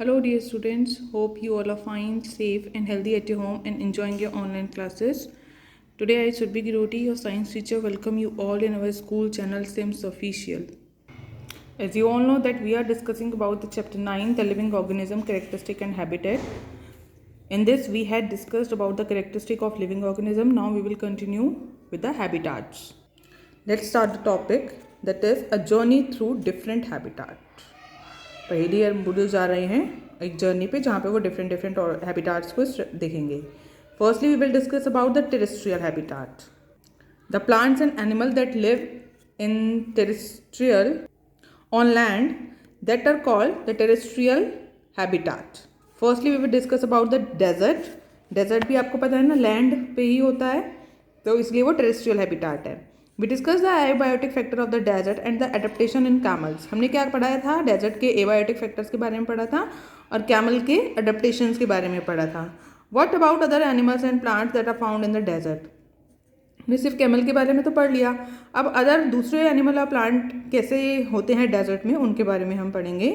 Hello, dear students. Hope you all are fine, safe, and healthy at your home and enjoying your online classes. Today, I, Surbhi Giroti, your science teacher, welcome you all in our school channel Sims Official. As you all know that we are discussing about the chapter 9, the living organism, characteristic and habitat. In this, we had discussed about the characteristic of living organism. Now, we will continue with the habitats. Let's start the topic, that is a journey through different habitats. पहली year बुढ़े जा रहे हैं एक journey पे जहाँ पे वो डिफरेंट हैबिटाट्स को देखेंगे. Firstly we will discuss about the terrestrial habitat. The plants and animal that live in terrestrial on land that are called the terrestrial habitat. Firstly we will discuss about the desert. Desert भी आपको पता है ना, land पे ही होता है, तो इसलिए वो टेरेस्ट्रियल हैबिटाट है. We discuss the abiotic factor of the desert and the adaptation in camels. हमने क्या पढ़ाया था? डेजर्ट के एबायोटिक फैक्टर्स के बारे में पढ़ा था और कैमल के एडेप्टेशंस के बारे में पढ़ा था. What about other animals and plants that are found in the desert. हमने सिर्फ कैमल के बारे में तो पढ़ लिया. अब अदर दूसरे एनिमल और प्लांट कैसे होते हैं डेजर्ट में, उनके बारे में हम पढ़ेंगे.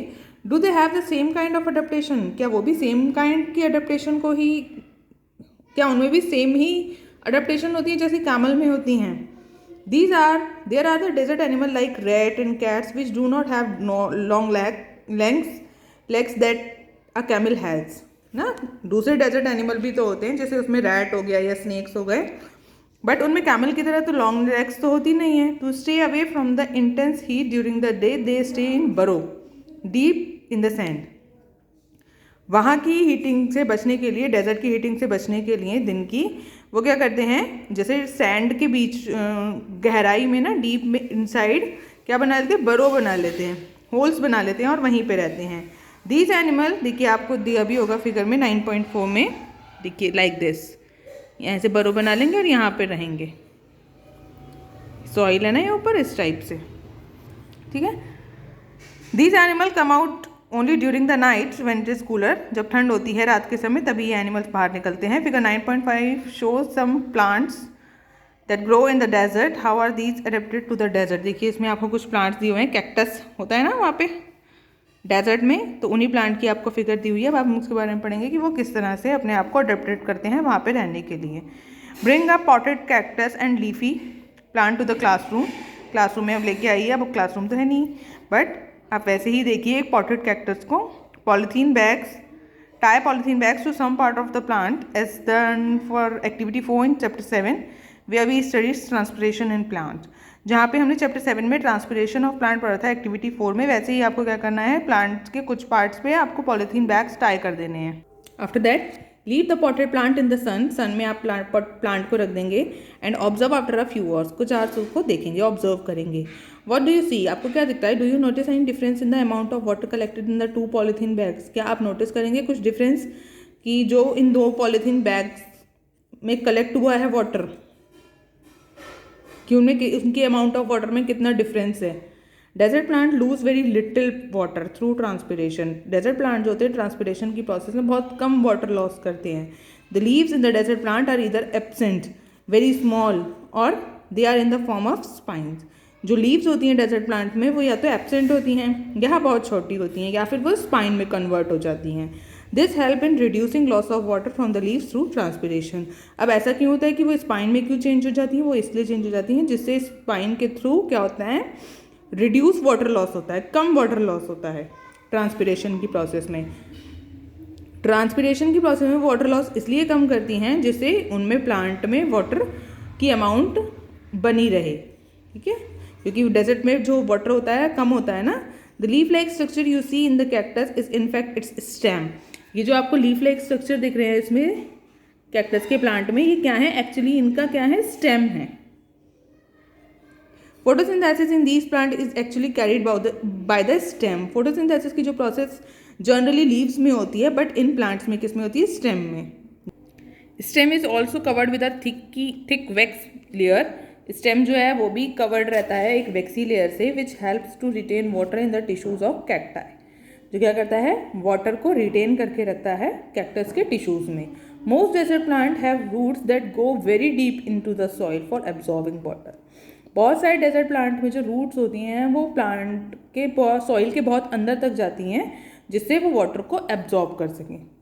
Do they have the same kind of adaptation. क्या वो भी सेम काइंड की अडेप्टेशन को ही, क्या उनमें भी सेम ही अडेप्टेशन होती है जैसे कैमल में होती हैं? There are the desert animal like rat and cats which do not have long legs that a camel has. ना दूसरे डेजर्ट एनिमल भी तो होते हैं, जैसे उसमें रैट हो गया या स्नेक्स हो गए, बट उनमें कैमल की तरह तो लॉन्ग लेग्स तो होती नहीं है. To stay away from the intense heat during the day they stay in burrow deep in the sand. वहाँ की हीटिंग से बचने के लिए, डेजर्ट की हीटिंग से बचने के लिए दिन की, वो क्या करते हैं, जैसे सैंड के बीच गहराई में ना, डीप में इनसाइड क्या बना लेते हैं, बरो बना लेते हैं, होल्स बना लेते हैं और वहीं पे रहते हैं. दीज एनिमल, देखिए आपको दिया भी होगा फिगर में 9.4 में, देखिए लाइक दिस, यहाँ से बरो बना लेंगे और यहाँ पे रहेंगे. सॉइल है ना ये ऊपर, इस टाइप से, ठीक है. These animal come out only during the night when it is cooler. जब ठंड होती है रात के समय तभी ये एनिमल्स बाहर निकलते हैं. Figure 9.5 shows some plants that grow in the desert. How are these adapted to the desert. देखिए इसमें आपको कुछ प्लांट्स दिए हुए हैं. कैक्टस होता है ना वहाँ पे डेजर्ट में, तो उन्हीं प्लांट की आपको फिगर दी हुई है. अब आप उसके बारे में पढ़ेंगे कि वो किस तरह से अपने आप को अडेप्टेड करते हैं वहाँ पे रहने के लिए. Bring a potted cactus and leafy plant to the classroom. Classroom में अब लेके आइए. अब क्लासरूम तो है नहीं, बट आप वैसे ही देखिए एक पॉटेड कैक्टस को. Polythene bags, tie polythene bags to some part of the plant as done for activity 4 in chapter 7 where we studies transpiration in plant. जहाँ पे हमने चैप्टर 7 में ट्रांसपिरेशन ऑफ प्लांट पढ़ा था एक्टिविटी 4 में, वैसे ही आपको क्या करना है, प्लांट के कुछ पार्ट्स पे आपको पॉलीथीन बैग्स टाई कर देने हैं. After that leave the potted plant in the sun. Sun में आप प्लांट को रख देंगे and observe after a few hours. कुछ आवर्स उसको देखेंगे, ऑब्जर्व करेंगे. What do you see. आपको क्या दिखता है? Do you notice any difference in the amount of water collected in the 2 polythene bags. क्या आप नोटिस करेंगे कुछ डिफरेंस कि जो इन 2 पॉलीथीन बैग्स में कलेक्ट हुआ है वाटर, कि उनमें उनके अमाउंट ऑफ वाटर में कितना डिफरेंस है. Desert plant lose very little water through transpiration. Desert plant जो होते हैं ट्रांसपिरेशन की प्रोसेस में बहुत कम वाटर लॉस करते हैं. The leaves in the desert plant are either absent, very small, और they are in the form of spines. जो लीव्स होती हैं डेजर्ट प्लांट में वो या तो एब्सेंट होती हैं या बहुत छोटी होती हैं या फिर वो स्पाइन में कन्वर्ट हो जाती हैं. This help in reducing loss of water from the leaves through transpiration. अब ऐसा क्यों होता है कि वो स्पाइन में क्यों चेंज हो जाती हैं? वो इसलिए चेंज हो जाती हैं जिससे स्पाइन के थ्रू क्या होता है, रिड्यूस वाटर लॉस होता है, कम वाटर लॉस होता है ट्रांसपिरेशन की प्रोसेस में. ट्रांसपिरेशन की प्रोसेस में वाटर लॉस इसलिए कम करती हैं जिससे उनमें प्लांट में वाटर की अमाउंट बनी रहे, ठीक है, क्योंकि डेजर्ट में जो वाटर होता है कम होता है ना. The leaf like structure you see in the cactus is in fact its stem. ये जो आपको लीफ लाइक स्ट्रक्चर दिख रहे हैं इसमें कैक्टस के प्लांट में, ये क्या है एक्चुअली, इनका क्या है, स्टेम है. Photosynthesis in these plant is actually carried by the stem. Photosynthesis की जो प्रोसेस जनरली लीव्स में होती है, बट इन प्लांट्स में किस में होती है, स्टेम में. Stem is also covered with a thick wax layer. Stem जो है वो भी कवर्ड रहता है एक वैक्सी लेयर से, which helps to retain water in the tissues of cacti. जो क्या करता है, वाटर को रिटेन करके रखता है कैक्टस के टिश्यूज में. Most desert plant have roots that go very deep into the soil for absorbing water. बहुत सारे डेजर्ट प्लांट में जो रूट्स होती हैं वो प्लांट के सॉइल के बहुत अंदर तक जाती हैं, जिससे वो वाटर को एब्जॉर्ब कर सकें।